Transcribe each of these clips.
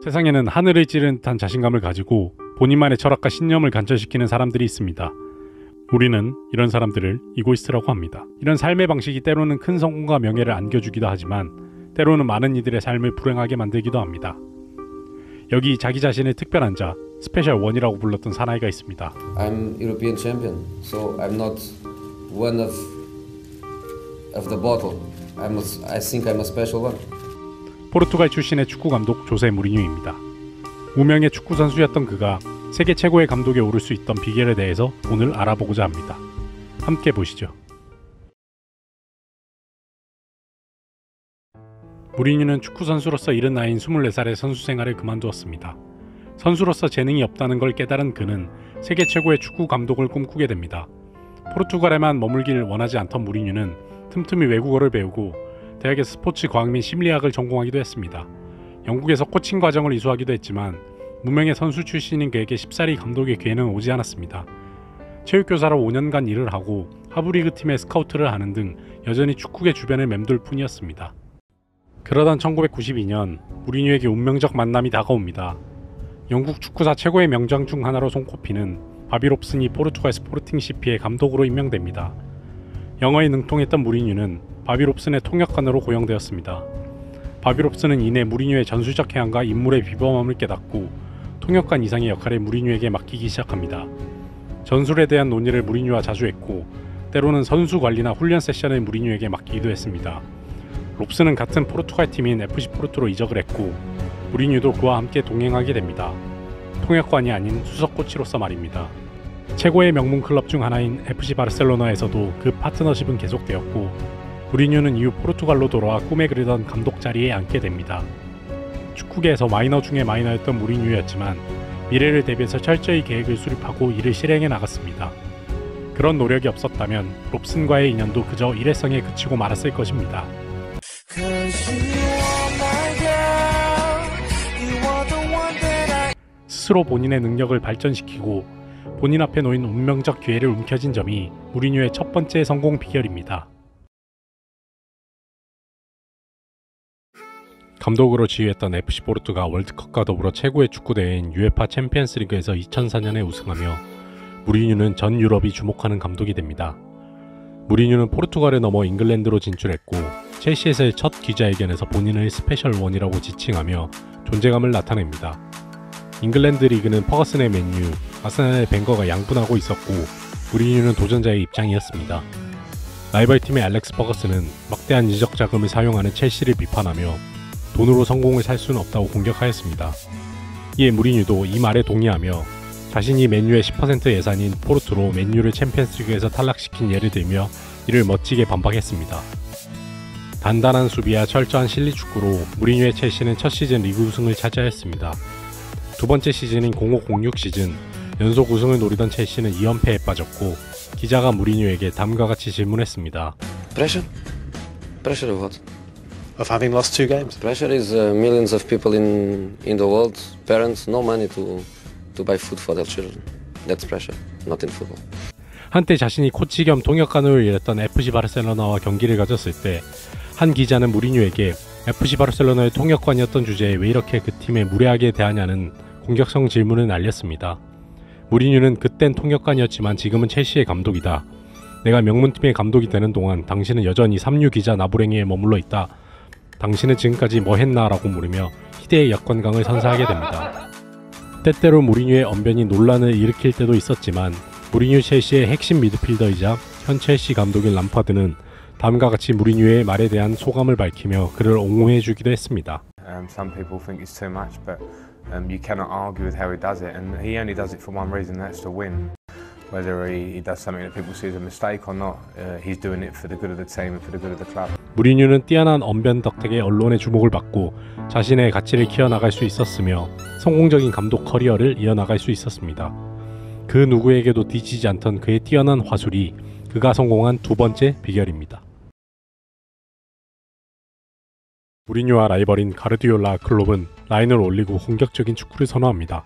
세상에는 하늘을 찌르는 듯한 자신감을 가지고 본인만의 철학과 신념을 관철시키는 사람들이 있습니다. 우리는 이런 사람들을 이고이스트라고 합니다. 이런 삶의 방식이 때로는 큰 성공과 명예를 안겨주기도 하지만 때로는 많은 이들의 삶을 불행하게 만들기도 합니다. 여기 자기 자신을 특별한 자, 스페셜 원이라고 불렀던 사나이가 있습니다. I'm European champion, so I'm not one of the bottle. I think I'm a special one. 포르투갈 출신의 축구 감독 조세 무리뉴입니다. 무명의 축구 선수였던 그가 세계 최고의 감독에 오를 수 있던 비결에 대해서 오늘 알아보고자 합니다. 함께 보시죠. 무리뉴는 축구 선수로서 이른 나이인 24살에 선수 생활을 그만두었습니다. 선수로서 재능이 없다는 걸 깨달은 그는 세계 최고의 축구 감독을 꿈꾸게 됩니다. 포르투갈에만 머물기를 원하지 않던 무리뉴는 틈틈이 외국어를 배우고 대학에서 스포츠 과학 및 심리학을 전공하기도 했습니다. 영국에서 코칭 과정을 이수하기도 했지만 무명의 선수 출신인 그에게 쉽사리 감독의 기회는 오지 않았습니다. 체육교사로 5년간 일을 하고 하부리그 팀의 스카우트를 하는 등 여전히 축구계 주변을 맴돌 뿐이었습니다. 그러던 1992년 무리뉴에게 운명적 만남이 다가옵니다. 영국 축구사 최고의 명장 중 하나로 손꼽히는 바비 롭슨이 포르투갈 스포르팅 CP의 감독으로 임명됩니다. 영어에 능통했던 무리뉴는 바비 롭슨의 통역관으로 고용되었습니다. 바비 롭슨은 이내 무리뉴의 전술적 해안과 인물의 비범함을 깨닫고 통역관 이상의 역할을 무리뉴에게 맡기기 시작합니다. 전술에 대한 논의를 무리뉴와 자주 했고 때로는 선수 관리나 훈련 세션을 무리뉴에게 맡기기도 했습니다. 롭슨은 같은 포르투갈 팀인 FC 포르투로 이적을 했고 무리뉴도 그와 함께 동행하게 됩니다. 통역관이 아닌 수석 코치로서 말입니다. 최고의 명문 클럽 중 하나인 FC 바르셀로나에서도 그 파트너십은 계속되었고 무리뉴는 이후 포르투갈로 돌아와 꿈에 그리던 감독 자리에 앉게 됩니다. 축구계에서 마이너 중에 마이너였던 무리뉴였지만 미래를 대비해서 철저히 계획을 수립하고 이를 실행해 나갔습니다. 그런 노력이 없었다면 롭슨과의 인연도 그저 일회성에 그치고 말았을 것입니다. 스스로 본인의 능력을 발전시키고 본인 앞에 놓인 운명적 기회를 움켜쥔 점이 무리뉴의 첫 번째 성공 비결입니다. 감독으로 지휘했던 FC 포르투가 월드컵과 더불어 최고의 축구대회인 UEFA 챔피언스리그에서 2004년에 우승하며 무리뉴는 전 유럽이 주목하는 감독이 됩니다. 무리뉴는 포르투갈을 넘어 잉글랜드로 진출했고 첼시에서의 첫 기자회견에서 본인을 스페셜 원이라고 지칭하며 존재감을 나타냅니다. 잉글랜드 리그는 퍼거슨의 맨유, 아스날의 벵거가 양분하고 있었고 무리뉴는 도전자의 입장이었습니다. 라이벌팀의 알렉스 퍼거슨은 막대한 이적 자금을 사용하는 첼시를 비판하며 돈으로 성공을 살 수는 없다고 공격하였습니다. 이에 무리뉴도 이 말에 동의하며 자신이 맨유의 10% 예산인 포르투로 맨유를 챔피언스리그에서 탈락시킨 예를 들며 이를 멋지게 반박했습니다. 단단한 수비와 철저한 실리 축구로 무리뉴의 첼시는 첫 시즌 리그 우승을 차지하였습니다. 두 번째 시즌인 05-06 시즌 연속 우승을 노리던 첼시는 2연패에 빠졌고 기자가 무리뉴에게 다음과 같이 질문했습니다. Pressure? Pressure of what? Of having lost 2 games. Pressure is millions of people in the world, parents, no money to buy food for their children. That's pressure, not in football. 한때 자신이 코치 겸 통역관으로 일했던 FC 바르셀로나와 경기를 가졌을 때 한 기자는 무리뉴에게 FC 바르셀로나의 통역관이었던 주제에 왜 이렇게 그 팀에 무례하게 대하냐는 공격성 질문을 날렸습니다. 무리뉴는 그땐 통역관이었지만 지금은 첼시의 감독이다. 내가 명문팀의 감독이 되는 동안 당신은 여전히 3류 기자 나부랭이에 머물러 있다. 당신은 지금까지 뭐 했나? 라고 물으며 희대의 역관광을 선사하게 됩니다. 때때로 무리뉴의 언변이 논란을 일으킬 때도 있었지만 무리뉴 첼시의 핵심 미드필더이자 현 첼시 감독인 람파드는 다음과 같이 무리뉴의 말에 대한 소감을 밝히며 그를 옹호해주기도 했습니다. Some people think it's too much, but you cannot argue with how he does it, and he only does it for one reason, that's to win. Whether he does something that people see as a mistake or not, he's doing it for the good of the team and for the good of the club. 무리뉴는 뛰어난 언변 덕택에 언론의 주목을 받고 자신의 가치를 키워나갈 수 있었으며 성공적인 감독 커리어를 이어나갈 수 있었습니다. 그 누구에게도 뒤지지 않던 그의 뛰어난 화술이 그가 성공한 두 번째 비결입니다. 무리뉴와 라이벌인 가르디올라 클롭은 라인을 올리고 공격적인 축구를 선호합니다.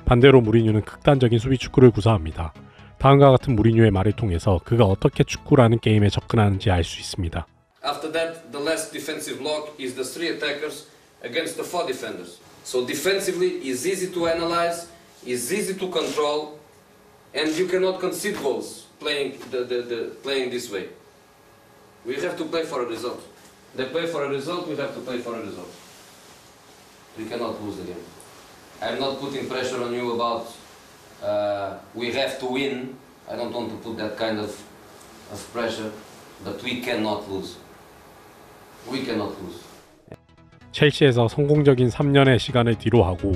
반대로 무리뉴는 극단적인 수비 축구를 구사합니다. 다음과 같은 무리뉴의 말을 통해서 그가 어떻게 축구라는 게임에 접근하는지 알 수 있습니다. After that, the last defensive block is the 3 attackers against the 4 defenders. So defensively is easy to analyze, is easy to control, and you cannot concede goals playing playing this way. We have to play for a result. They play for a result, we have to play for a result. We cannot lose the game. I'm not putting pressure on you about we have to win. I don't want to put that kind of pressure, but we cannot lose. We cannot lose. 첼시에서 성공적인 3년의 시간을 뒤로하고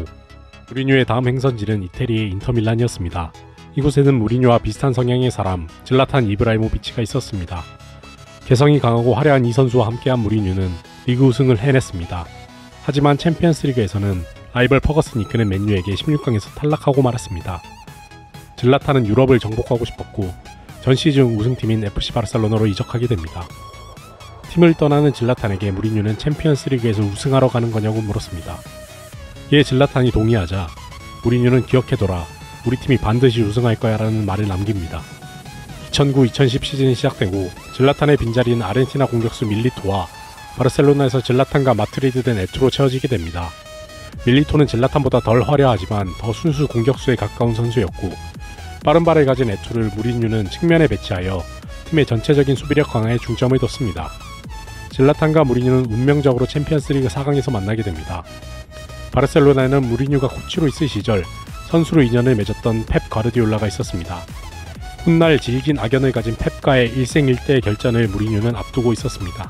무리뉴의 다음 행선지는 이태리의 인터밀란이었습니다. 이곳에는 무리뉴와 비슷한 성향의 사람 질라탄 이브라이모비치가 있었습니다. 개성이 강하고 화려한 이 선수와 함께한 무리뉴는 리그 우승을 해냈습니다. 하지만 챔피언스리그에서는 라이벌 퍼거슨이 이끄는 맨유에게 16강에서 탈락하고 말았습니다. 질라탄은 유럽을 정복하고 싶었고 전 시즌 우승팀인 FC 바르셀로나로 이적하게 됩니다. 팀을 떠나는 질라탄에게 무리뉴는 챔피언스리그에서 우승하러 가는 거냐고 물었습니다. 이에 질라탄이 동의하자 무리뉴는 기억해둬라, 우리 팀이 반드시 우승할 거야 라는 말을 남깁니다. 2009-2010 시즌이 시작되고 질라탄의 빈자리는 아르헨티나 공격수 밀리토와 바르셀로나에서 질라탄과 마트리드 된 에투로 채워지게 됩니다. 밀리토는 질라탄보다 덜 화려하지만 더 순수 공격수에 가까운 선수였고 빠른 발을 가진 에투를 무리뉴는 측면에 배치하여 팀의 전체적인 수비력 강화에 중점을 뒀습니다. 질라탄과 무리뉴는 운명적으로 챔피언스리그 4강에서 만나게 됩니다. 바르셀로나에는 무리뉴가 코치로 있을 시절 선수로 인연을 맺었던 펩 과르디올라가 있었습니다. 훗날 질긴 악연을 가진 펩과의 일생일대의 결전을 무리뉴는 앞두고 있었습니다.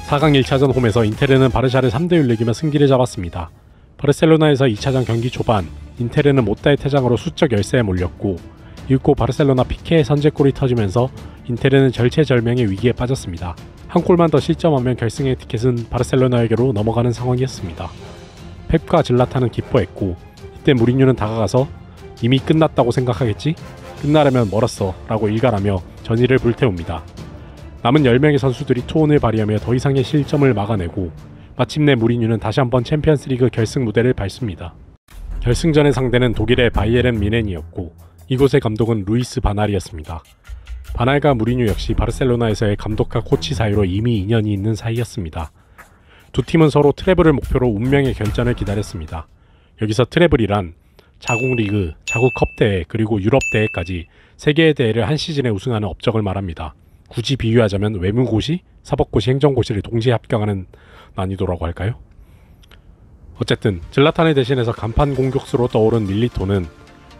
4강 1차전 홈에서 인테르는 바르샤를 3대1로 이기며 승기를 잡았습니다. 바르셀로나에서 2차전 경기 초반 인테르는 못다의 퇴장으로 수적 열세에 몰렸고 이윽고 바르셀로나 피케의 선제골이 터지면서 인테르는 절체절명의 위기에 빠졌습니다. 한 골만 더 실점하면 결승의 티켓은 바르셀로나에게로 넘어가는 상황이었습니다. 펩과 질라탄은 기뻐했고 이때 무리뉴는 다가가서 이미 끝났다고 생각하겠지? 끝나려면 멀었어 라고 일갈하며 전의를 불태웁니다. 남은 10명의 선수들이 투혼을 발휘하며 더 이상의 실점을 막아내고 마침내 무리뉴는 다시 한번 챔피언스리그 결승 무대를 밟습니다. 결승전의 상대는 독일의 바이에른 뮌헨이었고 이곳의 감독은 루이스 바날이었습니다. 바날과 무리뉴 역시 바르셀로나에서의 감독과 코치 사이로 이미 인연이 있는 사이였습니다. 두 팀은 서로 트래블을 목표로 운명의 결전을 기다렸습니다. 여기서 트래블이란 자국 리그, 자국 컵 대회, 그리고 유럽 대회까지 3개의 대회를 한 시즌에 우승하는 업적을 말합니다. 굳이 비유하자면 외무고시, 사법고시, 행정고시를 동시에 합격하는 난이도라고 할까요? 어쨌든 질라탄을 대신해서 간판 공격수로 떠오른 밀리토는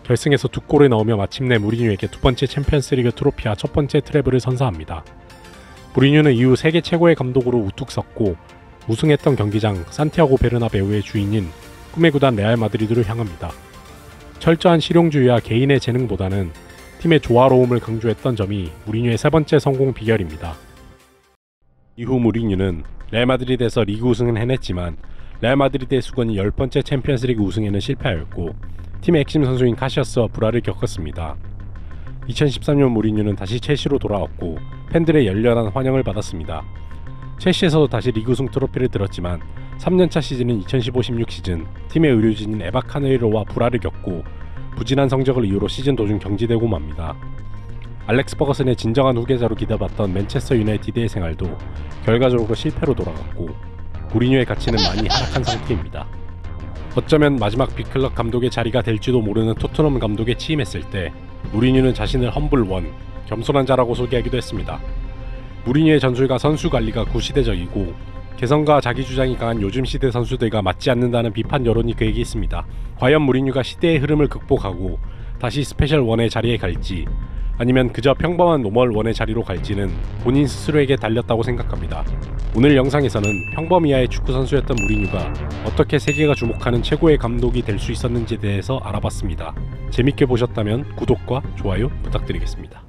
결승에서 2골을 넣으며 마침내 무리뉴에게 두 번째 챔피언스리그 트로피와 첫 번째 트래블을 선사합니다. 무리뉴는 이후 세계 최고의 감독으로 우뚝 섰고 우승했던 경기장 산티아고 베르나베우의 주인인 꿈의 구단 레알 마드리드로 향합니다. 철저한 실용주의와 개인의 재능보다는 팀의 조화로움을 강조했던 점이 무리뉴의 세 번째 성공 비결입니다. 이후 무리뉴는 레알 마드리드에서 리그 우승은 해냈지만 레알 마드리드의 수건이 10번째 챔피언스리그 우승에는 실패하였고 팀의 핵심 선수인 카시아스와 불화를 겪었습니다. 2013년 무리뉴는 다시 첼시로 돌아왔고 팬들의 열렬한 환영을 받았습니다. 첼시에서도 다시 리그 우승 트로피를 들었지만 3년차 시즌인 2015-16 시즌 팀의 의료진인 에바 카네이로와 불화를 겪고 부진한 성적을 이유로 시즌 도중 경지되고 맙니다. 알렉스 퍼거슨의 진정한 후계자로 기대받던 맨체스터 유나이티드의 생활도 결과적으로 실패로 돌아갔고 무리뉴의 가치는 많이 하락한 상태입니다. 어쩌면 마지막 빅클럽 감독의 자리가 될지도 모르는 토트넘 감독에 취임했을 때 무리뉴는 자신을 험블원, 겸손한 자라고 소개하기도 했습니다. 무리뉴의 전술과 선수 관리가 구시대적이고 개성과 자기 주장이 강한 요즘 시대 선수들과 맞지 않는다는 비판 여론이 그에게 있습니다. 과연 무리뉴가 시대의 흐름을 극복하고 다시 스페셜 원의 자리에 갈지 아니면 그저 평범한 노멀 원의 자리로 갈지는 본인 스스로에게 달렸다고 생각합니다. 오늘 영상에서는 평범 이하의 축구 선수였던 무리뉴가 어떻게 세계가 주목하는 최고의 감독이 될 수 있었는지에 대해서 알아봤습니다. 재밌게 보셨다면 구독과 좋아요 부탁드리겠습니다.